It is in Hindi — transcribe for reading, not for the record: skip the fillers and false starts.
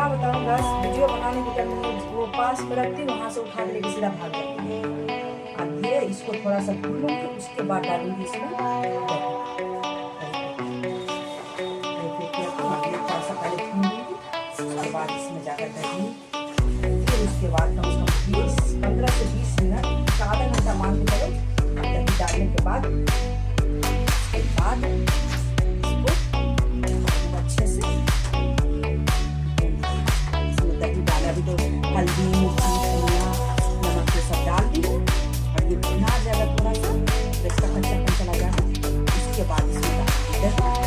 क्या बताऊँ बस वीडियो बनाने के टाइम वो पास में रखती हूँ, वहाँ से उठा के लेके सीधा भाग जाती है। अब ये इसको थोड़ा सा भून लूँगी, उसके बाद डालूंगी इसमें दही। थोड़ा सा पहले भून लूँगी, उसके बाद इसमें जाकर दही, फिर उसके बाद कम से कम 15 से 20 मिनट, आधा घंटा मान के चलो। दही डालने के बाद इसको अच्छे से इसमें दही डाला भी, तो हल्दी मिर्ची धनिया नमक ये सब डाल दी और ये भुना जाएगा थोड़ा सा, तो इसका कच्चा चला जाएगा। उसके बाद इसमें दही